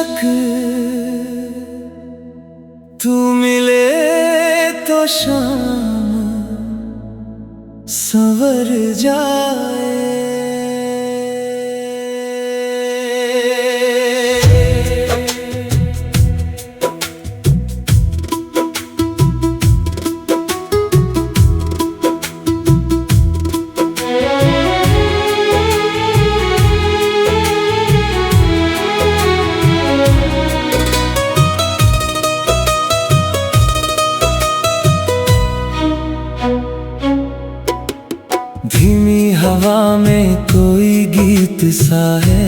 बेशक तू मिले तो शाम संवर जाए। धीमी हवा में कोई गीत सा है,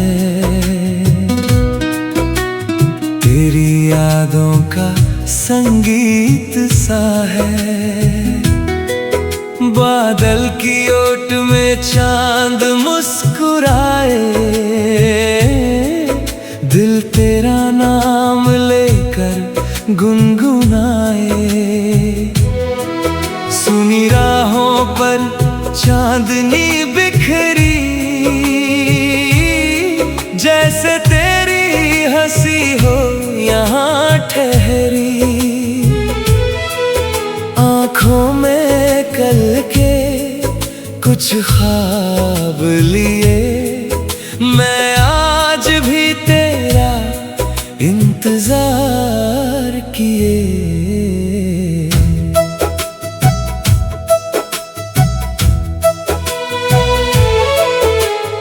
तेरी यादों का संगीत सा है। बादल की ओट में चांद मुस्कुराए, दिल तेरा नाम लेकर गुनगुनाए। सुनी राहों पर चांदनी बिखरी, जैसे तेरी हंसी हो यहाँ ठहरी। आँखों में कल के कुछ ख्वाब लिए, मैं आज भी तेरा इंतजार किए।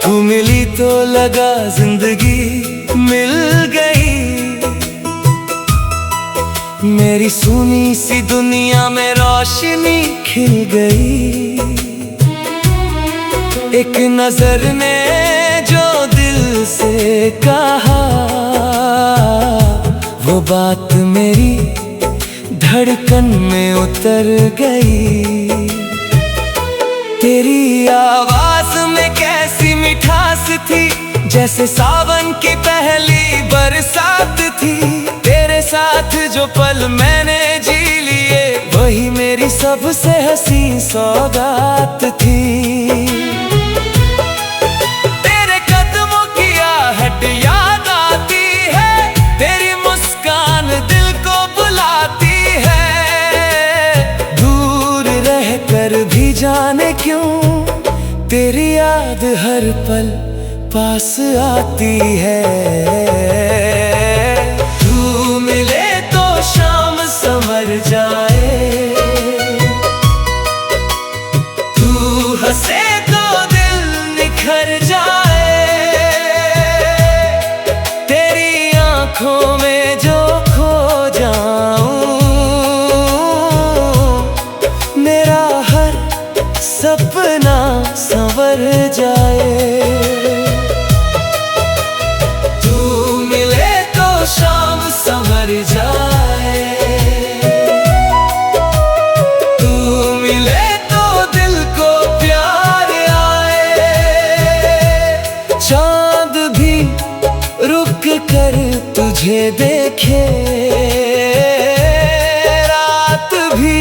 तू मिली तो लगा जिंदगी मिल गई, मेरी सुनी सी दुनिया में रोशनी खिल गई। एक नजर ने जो दिल से कहा, वो बात मेरी धड़कन में उतर गई। तेरी आवाज में कैसी मिठास थी, जैसे सावन की पहली बरसात थी। तेरे साथ जो पल मैंने जी लिए, वही मेरी सबसे हसीन सौगात थी। तेरे कदमों की आहट याद आती है, तेरी मुस्कान दिल को बुलाती है। दूर रहकर भी जाने क्यों तेरी याद हर पल पास आती है। तू मिले तो शाम संवर जाए, तू हंसे तो दिल निखर जाए। तेरी आँखों में जो खो जाऊं, मेरा हर सपना संवर जाए। तू मिले तो शाम संवर जाए, तू मिले तो दिल को प्यार आए। चांद भी रुक कर तुझे देखे, रात भी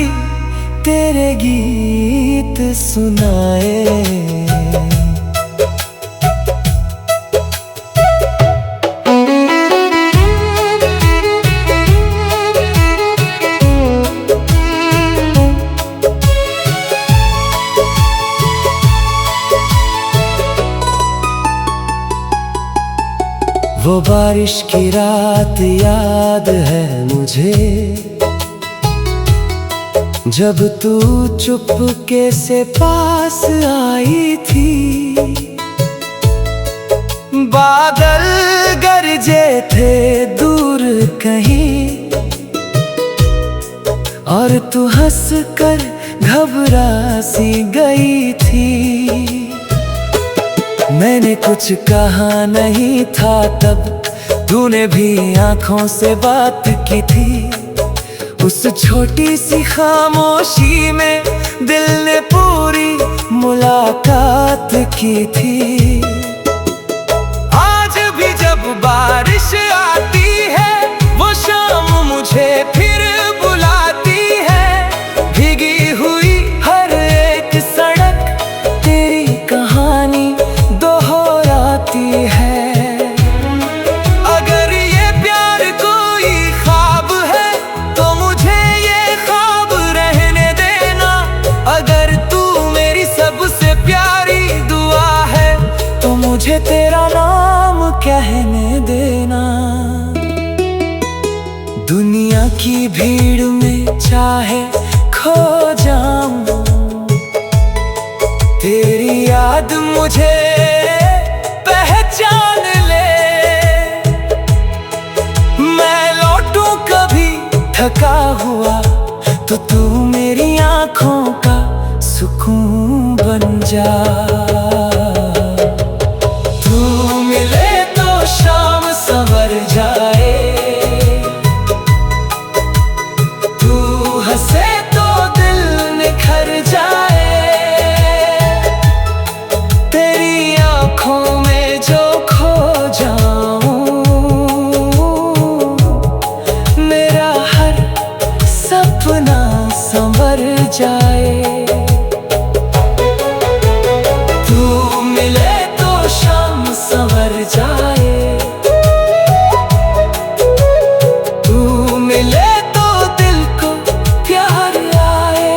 तेरे गीत सुनाए। वो बारिश की रात याद है मुझे, जब तू चुपके से पास आई थी। बादल गरजे थे दूर कहीं, और तू हंस कर घबरा सी गई थी। मैंने कुछ कहा नहीं था तब, तूने भी आंखों से बात की थी। उस छोटी सी खामोशी में दिल ने पूरी मुलाकात की थी। आज भी जब बारिश आती है, वो शाम मुझे फिर बुलाती है। भीगी हुई हर एक सड़क तेरी कहानी दोहराती है। अगर ये प्यार दुनिया की भीड़ में चाहे खो जाऊं, तेरी याद मुझे पहचान ले। मैं लौटूं कभी थका हुआ तो तू मेरी आंखों का सुकून बन जा। तू मिले तो शाम संवर जाए, तू हंसे तो दिल निखर जाए। तेरी आंखों में जो खो जाऊं, मेरा हर सपना संवर जाए। तू मिले तो शाम संवर जाए, तू मिले तो दिल को प्यार आए।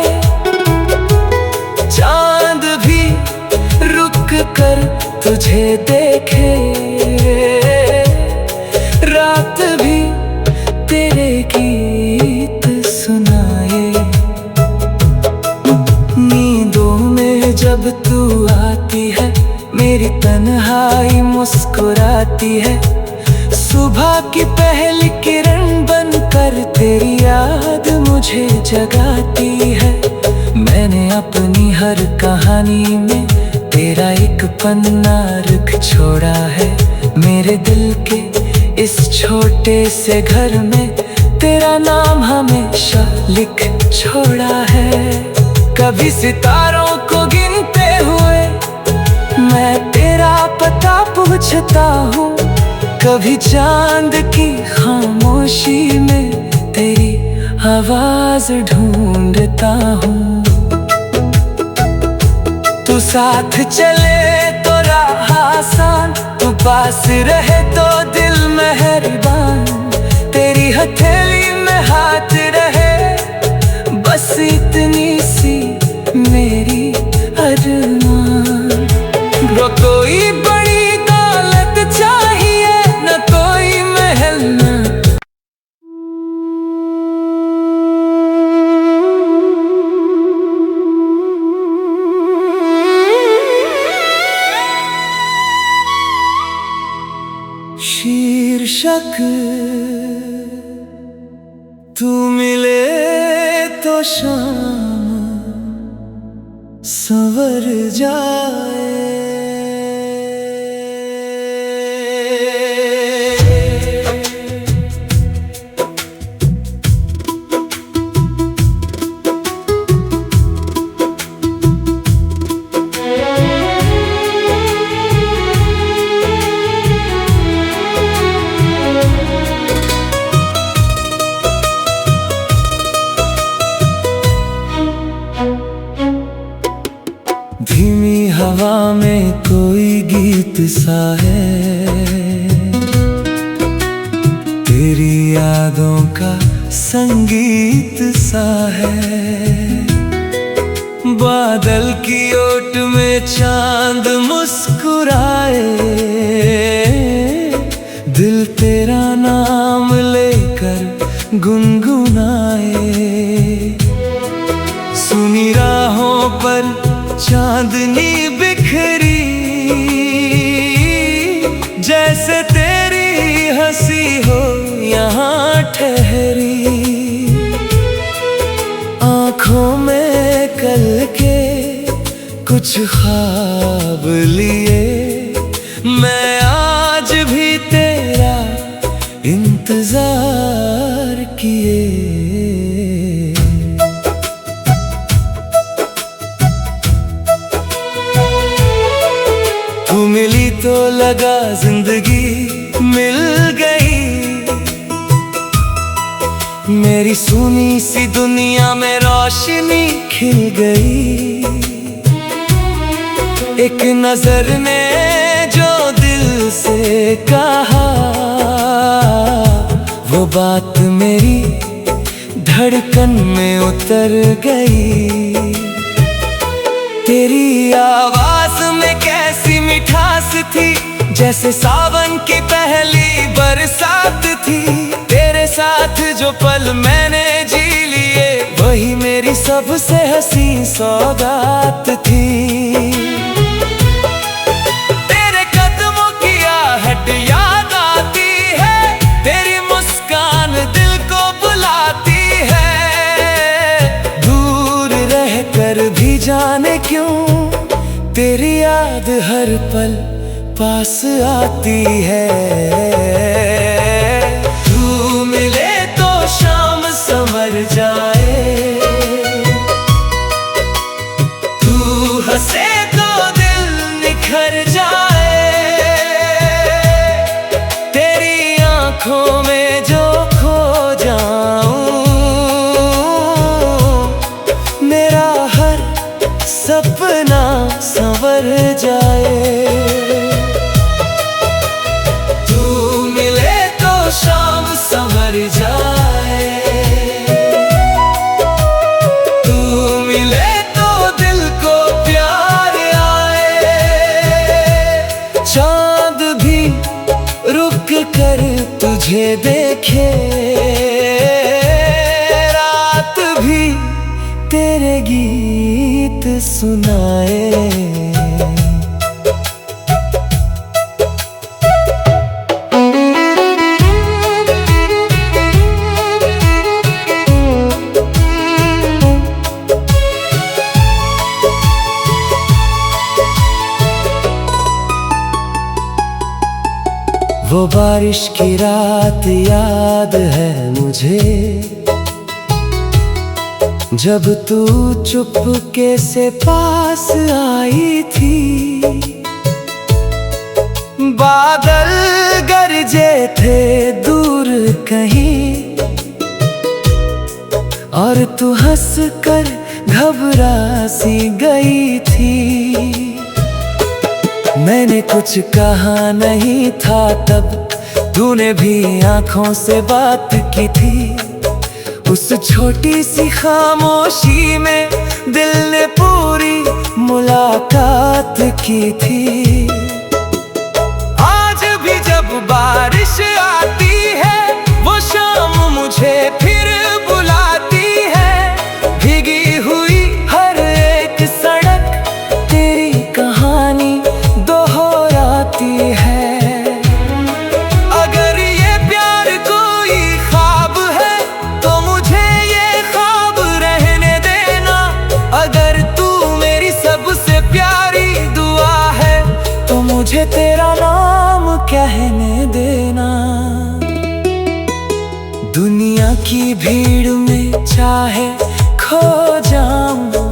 चांद भी रुक कर तुझे देखे, रात भी तेरे गीत सुनाए। नींदों में जब तू आती है, मेरी तन्हाई मुस्कुराती है। सुबह की पहली किरण बनकर तेरी याद मुझे जगाती है। मैंने अपनी हर कहानी में तेरा एक पन्ना लिख छोड़ा है। मेरे दिल के इस छोटे से घर में तेरा नाम हमेशा लिख छोड़ा है। कभी सितारों को गिनते हुए मैं तेरा पता पूछता हूँ, कभी चांद की खामोशी में तेरी आवाज ढूंढता हूँ। तू साथ चले तो राह आसान, तू पास रहे तो दिल मेहरबान। तेरी हथेली में हाथ रहे, बस इतनी सी मेरी अरमान। न कोई बड़ी दौलत चाहिए, न कोई महल न शीर्षक। तू मिले तो शाम संवर जाए। धीमी हवा में कोई गीत सा है, तेरी यादों का संगीत सा है। बादल की ओट में चांद मुस्कुराए, दिल तेरा नाम लेकर गुनगुनाए। सुनी राहों पर चांदनी बिखरी, जैसे तेरी हंसी हो यहाँ ठहरी। आँखों में कल के कुछ ख्वाब लिए, मैं आज भी तेरा इंतजार किए। तू मिली तो लगा जिंदगी मिल गई, मेरी सुनी सी दुनिया में रोशनी खिल गई। एक नजर ने जो दिल से कहा, वो बात मेरी धड़कन में उतर गई। तेरी आवाज में कैसी मिठास थी, जैसे सावन की पहली बरसात थी। तेरे साथ जो जो पल मैंने जी लिए, वही मेरी सबसे हसीन सौगात थी। तेरे कदमों की आहट याद आती है, तेरी मुस्कान दिल को बुलाती है। दूर रहकर भी जाने क्यों तेरी याद हर पल पास आती है। तू मिले तो शाम संवर जाए, तू हंसे तो दिल निखर जाए। तेरी आंखों में जो खो जाऊं, मेरा हर सपना संवर जाए। तू मिले तो शाम संवर जाए, तू मिले तो दिल को प्यार आए। चांद भी रुक कर तुझे देखे, रात भी तेरे गीत सुनाए। वो बारिश की रात याद है मुझे, जब तू चुपके से पास आई थी। बादल गरजे थे दूर कहीं, और तू हंस कर घबरा सी गई थी। मैंने कुछ कहा नहीं था तब, तूने भी आंखों से बात की थी। उस छोटी सी खामोशी में दिल ने पूरी मुलाकात की थी। आज भी जब बारिश आती है, वो शाम मुझे फिर बुलाती है। भीगी हुई हर एक सड़क तेरी कहानी दोहराती है। अगर ये प्यार कोई ख्वाब है तो मुझे ये ख्वाब रहने देना। अगर तू मेरी सबसे प्यारी दुआ है तो मुझे तेरा नाम कहने देना। दुनिया की भीड़ में चाहे खो जाऊं,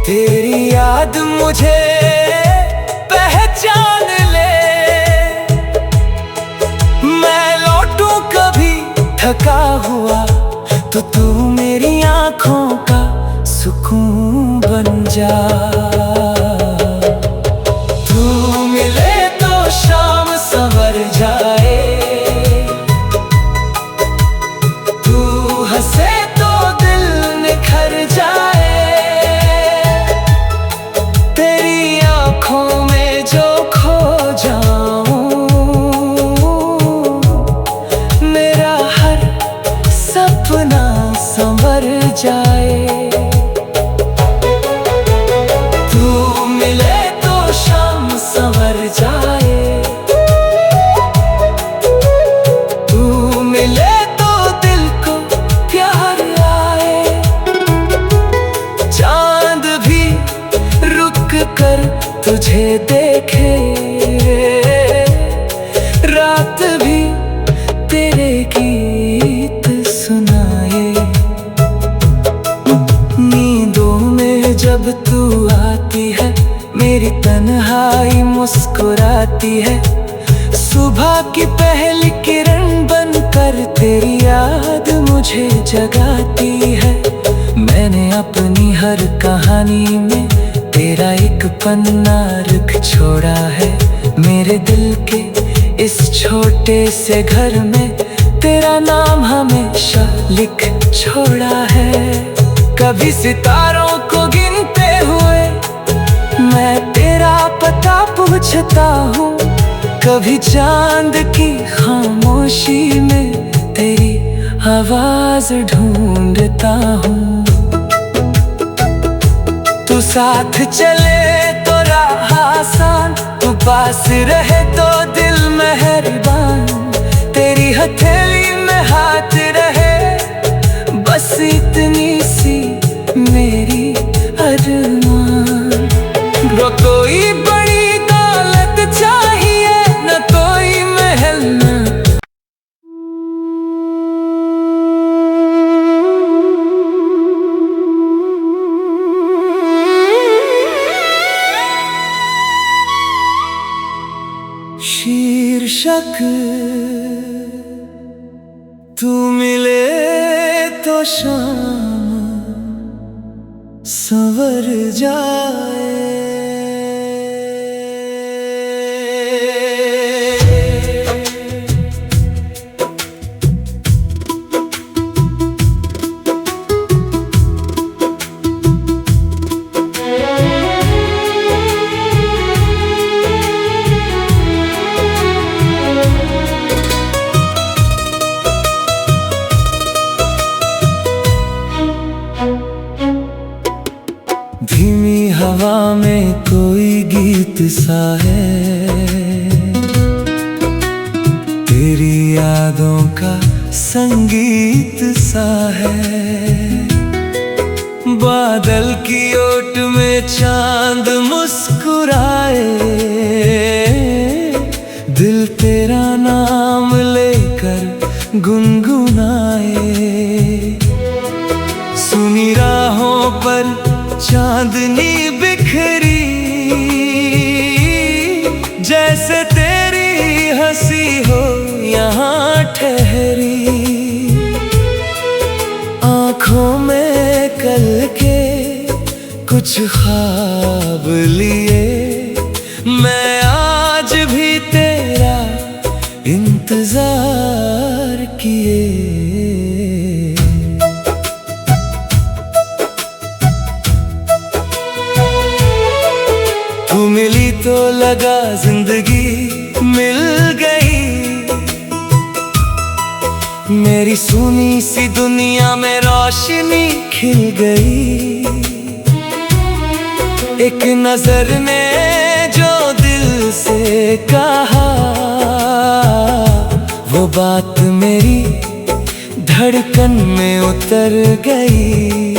तेरी याद मुझे पहचान ले। मैं लौटूं कभी थका हुआ तो तू मेरी आंखों का सुकून बन जा। तू मिले तो शाम संवर जाए, तू हंसे तो दिल निखर जाए। तेरी आंखों में जो खो जाऊं, मेरा हर सपना संवर जाए। तू मिले तो शाम संवर जाए, तू मिले तो दिल को प्यार आए। चांद भी रुक कर तुझे देखे, रात भी तेरे गीत सुनाए। नींदों में जब तू आती है, मेरी तन्हाई मुस्कुराती है। सुबह की पहली किरण बनकर तेरी याद मुझे जगाती है। मैंने अपनी हर कहानी में तेरा एक पन्ना लिख छोड़ा है। मेरे दिल के इस छोटे से घर में तेरा नाम हमेशा लिख छोड़ा है। कभी सितारों को गिनते हुए मैं तेरा पता पूछता हूँ, कभी चांद की खामोशी में तेरी आवाज ढूंढता हूँ, तू साथ चले तो राह आसान, तू पास रहे तो दिल मेहरबान। तेरी हथेली में हाथ रहे, बस इतनी सी मेरी अरमान। न कोई बड़ी दौलत चाहिए, न कोई महल न शीर्षक तू मिले तो शाम संवर जाए। धीमी हवा में कोई गीत सा है, तेरी यादों का संगीत सा है। बादल की ओट में चांद मुस्कुराए, दिल तेरा नाम लेकर गुनगुनाए। सुनी राहों पर चांदनी बिखरी, जैसे तेरी हंसी हो यहाँ ठहरी। आँखों में कल के कुछ ख्वाब लिए, मैं आज भी तेरा इंतजार किए। तू मिली तो लगा जिंदगी मिल गई, मेरी सूनी सी दुनिया में रोशनी खिल गई। एक नजर ने जो दिल से कहा, वो बात मेरी धड़कन में उतर गई।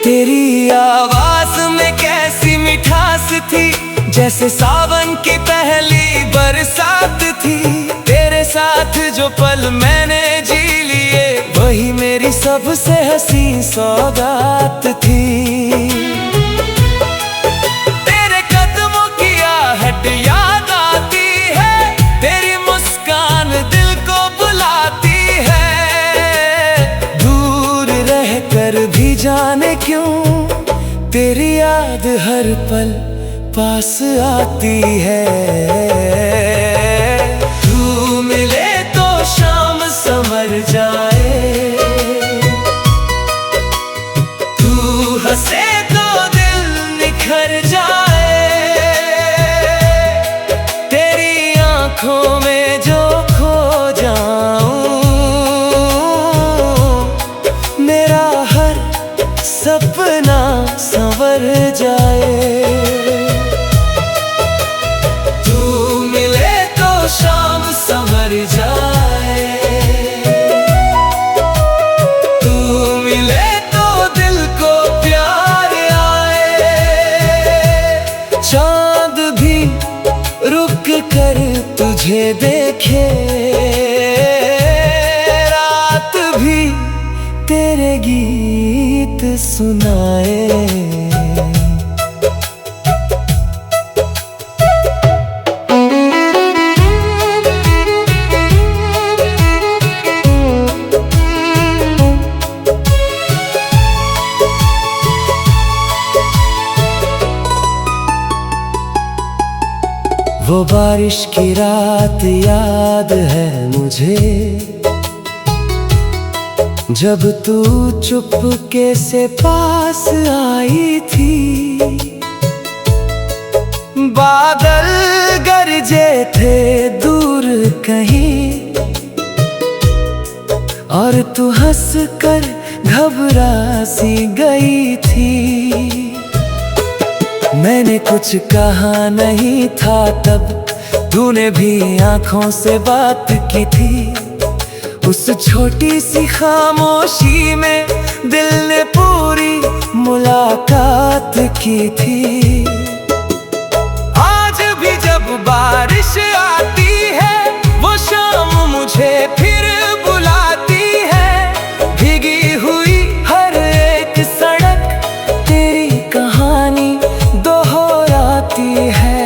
तेरी आवाज में कैसी मिठास थी, जैसे सावन की पहली बरसात थी। तेरे साथ जो पल मैंने जी लिए, वही मेरी सबसे हसीन सौगात थी। तेरे कदमों की आहट याद आती है, तेरी मुस्कान दिल को बुलाती है। दूर रहकर भी जाने क्यों तेरी याद हर पल पास आती है। तू मिले तो शाम संवर जाए, तू हंसे तो दिल निखर जाए। तेरी आँखों में जो खो जाऊं, मेरा हर सपना संवर जाए। तू मिले तो शाम संवर जाए, तू मिले तो दिल को प्यार आए। चांद भी रुक कर तुझे देखे, रात भी तेरे गीत सुनाए। वो बारिश की रात याद है मुझे, जब तू चुपके से पास आई थी। बादल गरजे थे दूर कहीं, और तू हंस कर घबरा सी गई थी। मैंने कुछ कहा नहीं था तब, तूने भी आंखों से बात की थी। उस छोटी सी खामोशी में दिल ने पूरी मुलाकात की थी। आज भी जब बारिश आती है वो शाम मुझे फिर बुलाती है। भीगी हुई हर एक सड़क तेरी कहानी दोहराती है।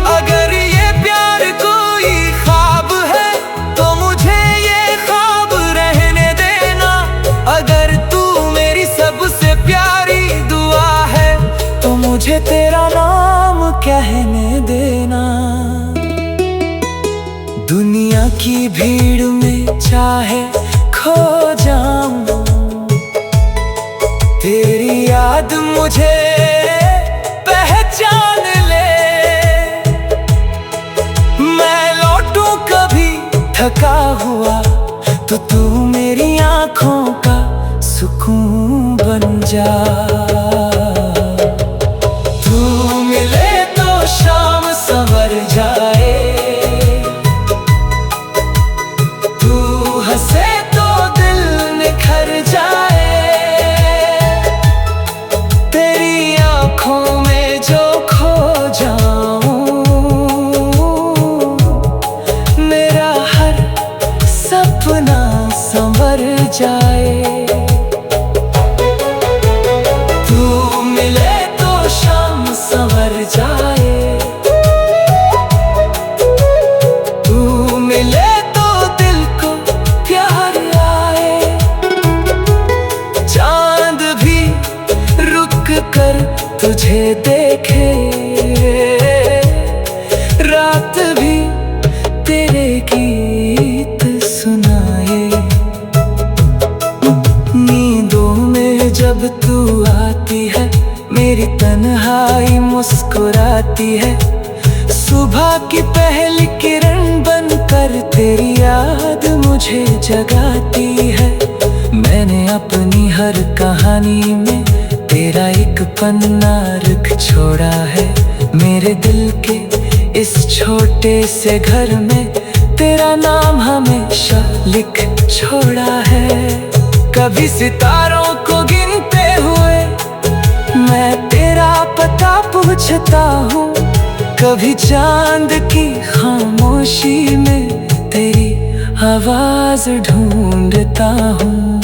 अगर ये प्यार कोई ख्वाब है तो मुझे ये ख्वाब रहने देना। अगर तू मेरी सबसे प्यारी दुआ है तो मुझे तेरा नाम कहने देना। दुनिया की भीड़ में चाहे खो जाऊं, तेरी याद मुझे पहचान ले। मैं लौटूं कभी थका हुआ तो तू मेरी आंखों का सुकून बन जा। तू मिले तो शाम संवर जाए, तू हंसे तो दिल निखर जाए। तेरी आंखों में जो खो जाऊं, मेरा हर सपना संवर जाए। तू मिले तो शाम संवर जाए, तू मिले तो दिल को प्यार आए। चांद भी रुक कर तुझे देखे, रात भी तेरे गीत सुनाए। नींदों में जब तू आती है मेरी तन्हाई मुस्कुराती है। सुबह की पहली किरण बनकर तेरी याद मुझे जगाती है। मैंने अपनी हर कहानी में तेरा एक पन्ना लिख छोड़ा है। मेरे दिल के इस छोटे से घर में तेरा नाम हमेशा लिख छोड़ा है। कभी सितारों को गिनते हुए मैं तेरा पता पूछता हूँ, कभी चांद की खामोशी में तेरी आवाज ढूंढता हूँ।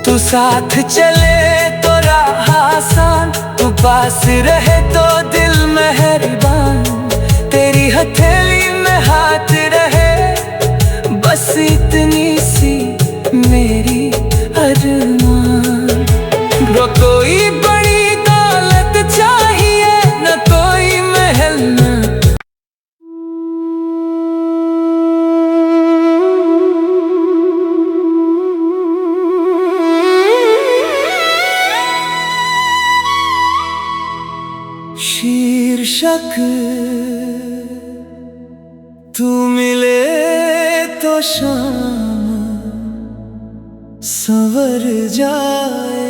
तू साथ चले तो राह आसान, तू पास रहे तो दिल मेहरबान। तेरी हथेली में हाथ रहे बस इतनी सी मेरी अरमान। न कोई बड़ी दौलत चाहिए न कोई महल न। शीर्षक तू मिले तो शाम संवर जाए।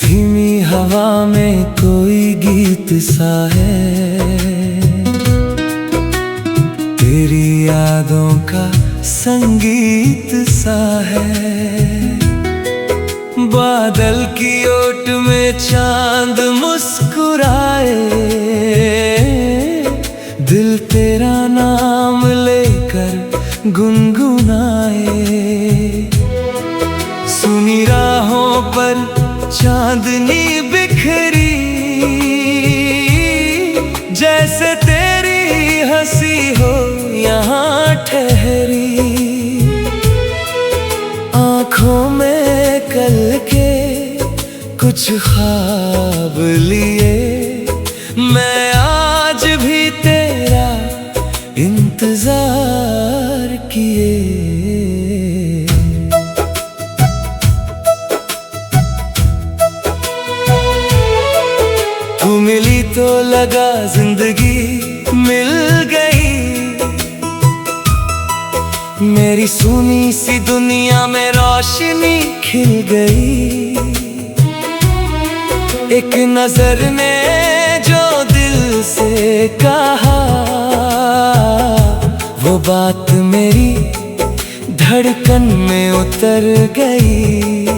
धीमी हवा में कोई गीत सा है, तेरी यादों का संगीत सा है। बादल की ओट में चांद मुस्कुराए, दिल तेरा नाम लेकर गुनगुनाए। सुनी राहों पर चांदनी बिखरी, जैसे तेरी हंसी हो यहाँ ठहरी। कुछ ख्वाब लिए मैं आज भी तेरा इंतजार किए। तू मिली तो लगा जिंदगी मिल गई, मेरी सुनी सी दुनिया में रोशनी खिल गई। एक नजर ने जो दिल से कहा, वो बात मेरी धड़कन में उतर गई।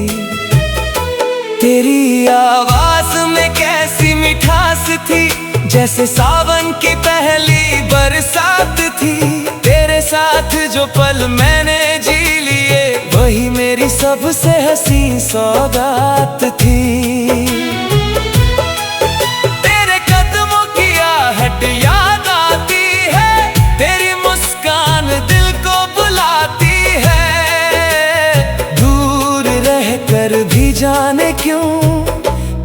तेरी आवाज में कैसी मिठास थी, जैसे सावन की पहली बरसात थी। तेरे साथ जो पल मैंने जी लिए, वही मेरी सबसे हसीन सौगात थी। तेरे कदमों की आहट याद आती है, तेरी मुस्कान दिल को बुलाती है। दूर रहकर भी जाने क्यों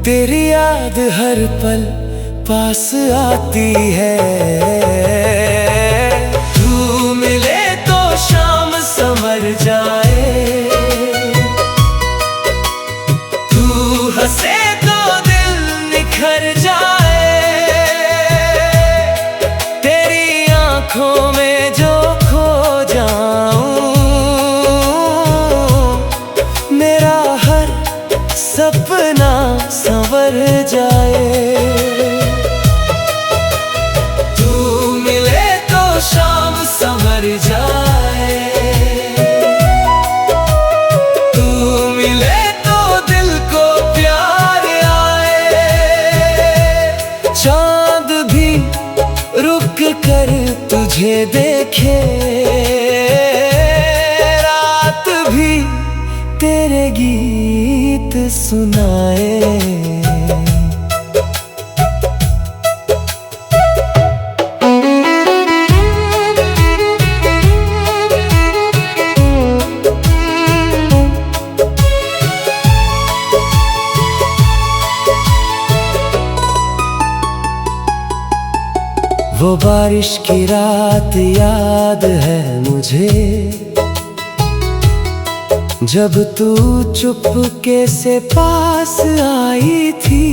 तेरी याद हर पल पास आती है। तू मिले तो शाम संवर जाए, तू हंसे तो दिल निखर जाए। तेरी आंखों में जो खो जाऊं, मेरा हर सपना संवर जाए। शाम संवर जाए, तू मिले तो दिल को प्यार आए। चांद भी रुक कर तुझे देखे, रात भी तेरे गीत सुनाए। वो बारिश की रात याद है मुझे, जब तू चुपके से पास आई थी।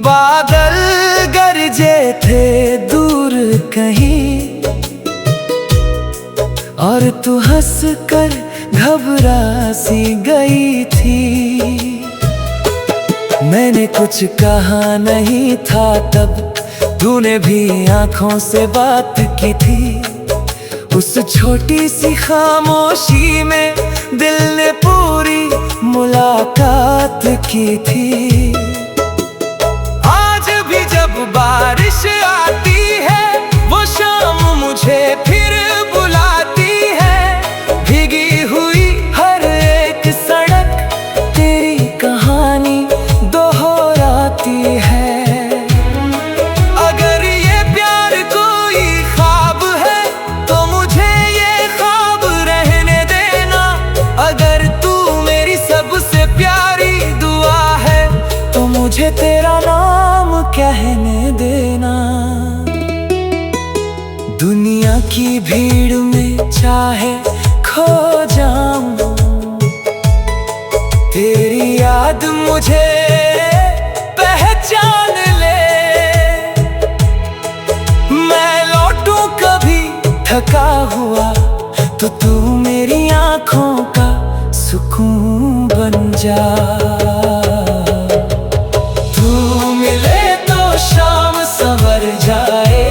बादल गरजे थे दूर कहीं, और तू हंस कर घबरा सी गई थी। मैंने कुछ कहा नहीं था तब, तूने भी आंखों से बात की थी। उस छोटी सी खामोशी में दिल ने पूरी मुलाकात की थी। आज भी जब बारिश आती है, वो शाम मुझे फिर बुलाती है। भीगी हुई हर एक सड़क तेरी कहानी दोहराती है। अगर ये प्यार कोई ख्वाब है, तो मुझे ये ख्वाब रहने देना। अगर तू मेरी सबसे प्यारी दुआ है, तो मुझे तेरा नाम कहने देना। दुनिया की भीड़ में चाहे खो जाऊं, तेरी याद मुझे पहचान ले। मैं लौटूं कभी थका हुआ, तो तू मेरी आंखों का सुकून बन जा। तू मिले तो शाम संवर जाए,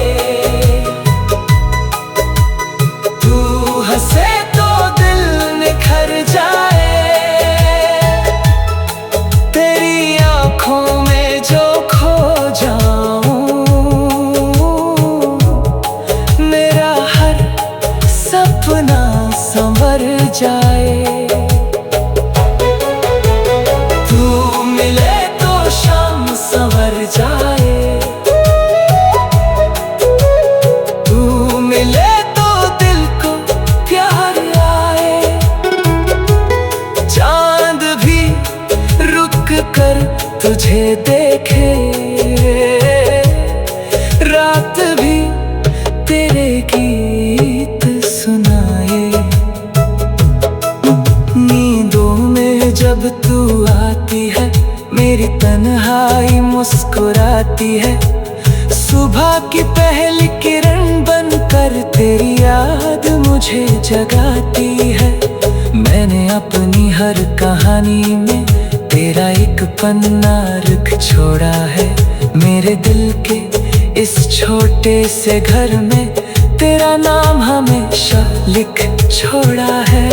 तू हंसे तो दिल निखर जाए। तेरी आंखों में जो खो जाऊं, मेरा हर सपना संवर जाए। तू मिले तो शाम संवर जाए, तू मिले तो दिल को प्यार आए। चांद भी जगाती है। मैंने अपनी हर कहानी में तेरा एक पन्ना लिख छोड़ा है। मेरे दिल के इस छोटे से घर में तेरा नाम हमेशा लिख छोड़ा है।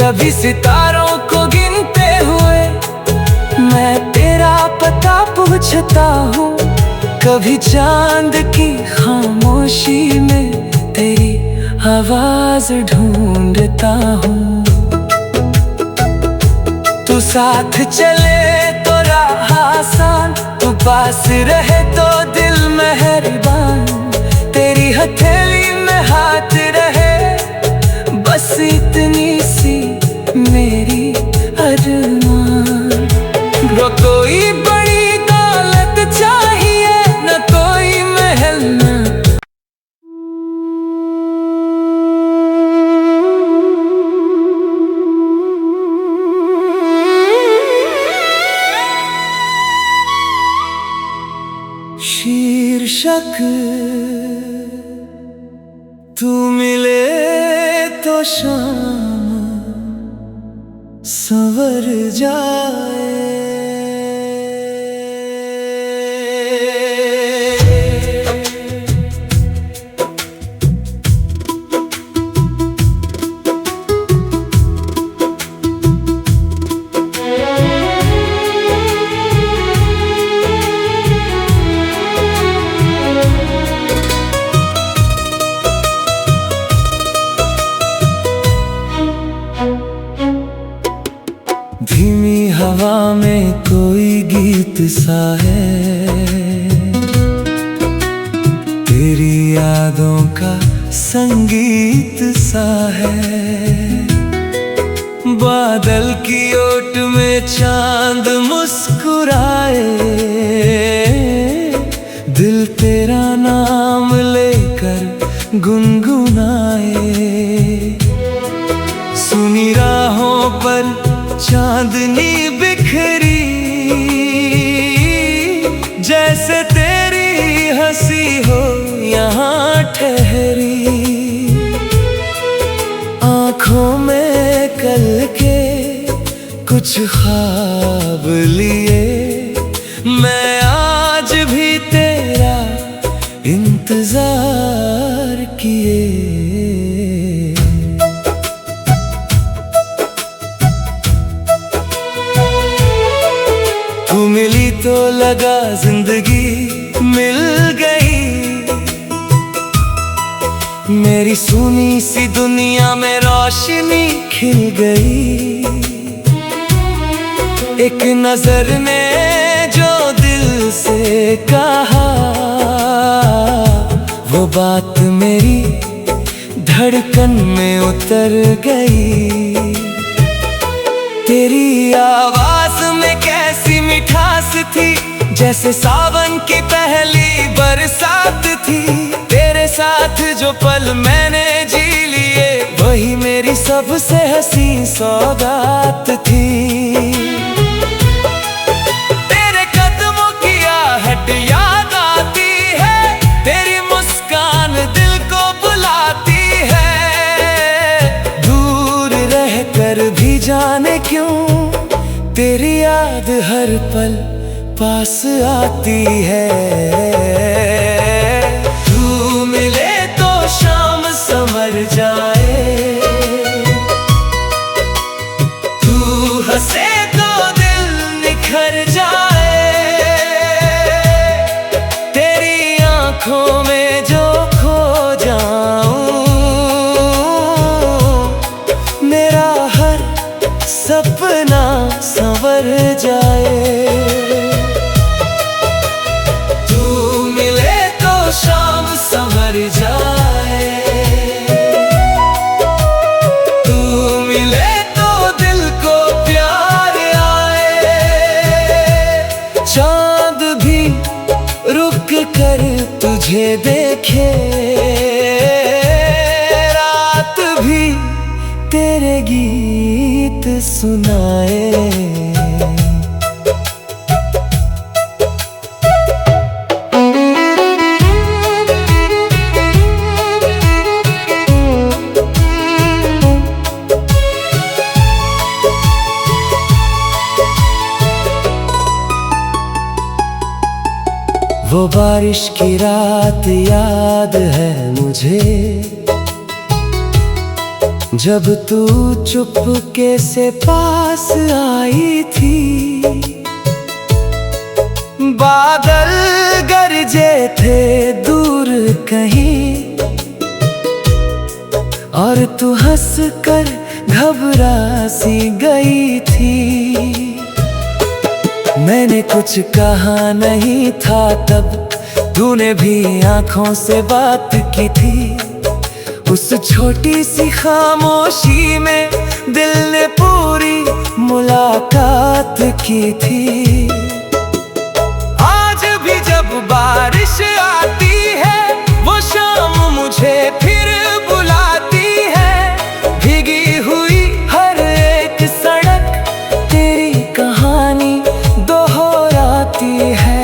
कभी सितारों को गिनते हुए मैं तेरा पता पूछता हूँ, कभी चांद की खामोशी में तेरी आवाज ढूंढता हूँ। तू साथ चले तो राह आसान, तू पास रहे तो दिल मेहरबान। तेरी हथेली में हाथ रहे, बस इतनी सी मेरी अरमान। न कोई बड़ी दौलत चाहिए, न कोई महल न शीर्षक तू मिले तो शाम संवर जाए। धीमी हवा में कोई गीत सा है, तेरी यादों का संगीत सा है। बादल की ओट में चांद मुस्कुराए, दिल तेरा नाम लेकर गुनगुनाए। सुनी राहों पर चांदनी बिखरी, जैसे तेरी हंसी हो यहाँ ठहरी। आँखों में कल के कुछ ख्वाब लिए, मैं आज भी तेरा इंतजार किए। तू मिली तो लगा जिंदगी मिल गई, मेरी सुनी सी दुनिया में रोशनी खिल गई। एक नजर ने जो दिल से कहा, वो बात मेरी धड़कन में उतर गई। तेरी आवाज में कैसी मिठास थी, जैसे सावन की पहली बरसात थी। तेरे साथ जो पल मैंने जी लिए, वही मेरी सबसे हसीन सौगात थी। तेरे कदमों की आहट याद आती है, तेरी मुस्कान दिल को बुलाती है। दूर रहकर भी जाने क्यों तेरी याद हर पल पास आती है। तू मिले तो शाम संवर जाए, तू हंसे तो दिल निखर जाए। तेरी आंखों में जो खो जाऊं, मेरा हर सपना संवर जाए। तू मिले तो शाम संवर जाए, तू मिले तो दिल को प्यार आए। चांद भी रुक कर तुझे देखे, रात भी तेरे गीत सुनाए। बारिश की रात याद है मुझे, जब तू चुपके से पास आई थी। बादल गरजे थे दूर कहीं, और तू हंस कर घबरा सी गई थी। मैंने कुछ कहा नहीं था तब, तूने भी आंखों से बात की थी। उस छोटी सी खामोशी में दिल ने पूरी मुलाकात की थी। आज भी जब बारिश आती है, वो शाम मुझे फिर बुलाती है। भीगी हुई हर एक सड़क तेरी कहानी दोहराती है।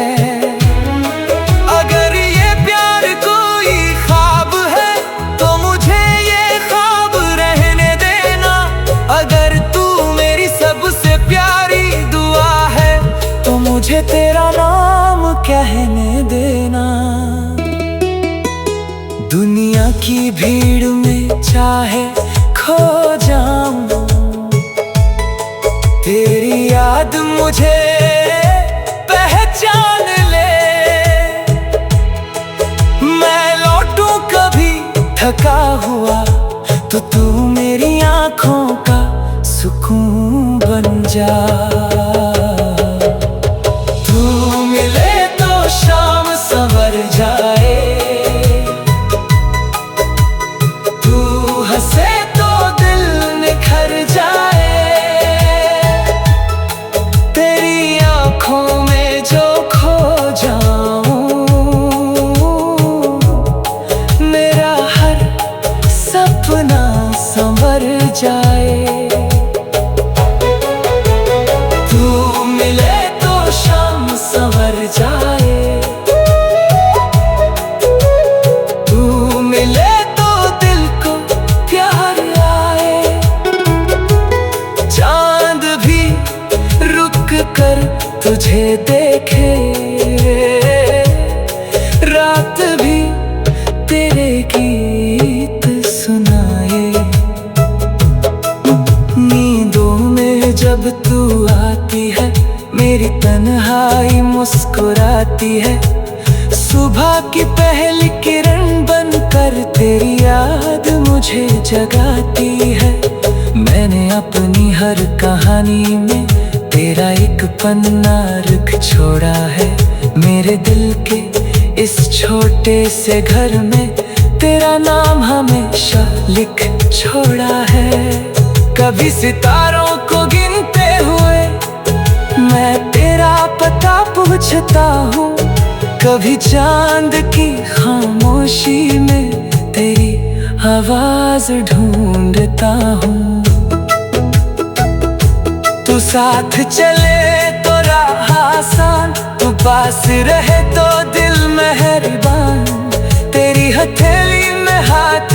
अगर ये प्यार कोई ख्वाब है तो मुझे ये ख्वाब रहने देना। अगर तू मेरी सबसे प्यारी दुआ है तो मुझे तेरा नाम कहने देना। दुनिया की भीड़ में चाहे खो जाऊं, तेरी याद मुझे पहचान ले। मैं लौटूं कभी थका हुआ तो तू मेरी आंखों का सुकून बन जा। तू मिले तो शाम संवर जाए, तू हंसे तो दिल निखर जाए। तेरी आंखों में जो खो जाऊं, मेरा हर सपना संवर जाए। तू मिले तो शाम संवर जाए, तू मिले तो दिल को प्यार आए। चांद भी रुक कर तुझे देखे, रात भी तेरे गीत सुनाए। नींदों में जब तू आती है, मेरी तन्हाई मुस्कुराती है। सुबह की पहली किरण बनकर तेरी याद मुझे जगाती है। मैंने अपनी हर कहानी में तेरा एक पन्ना लिख छोड़ा है। मेरे दिल के इस छोटे से घर में तेरा नाम हमेशा लिख छोड़ा है। कभी सितारों को गिनते हुए मैं तेरा पता पूछता हूँ, कभी चांद की खामोशी में तेरी आवाज ढूंढता हूँ। तू साथ चले तो राह आसान, तू पास रहे तो दिल मेहरबान। तेरी हथेली में हाथ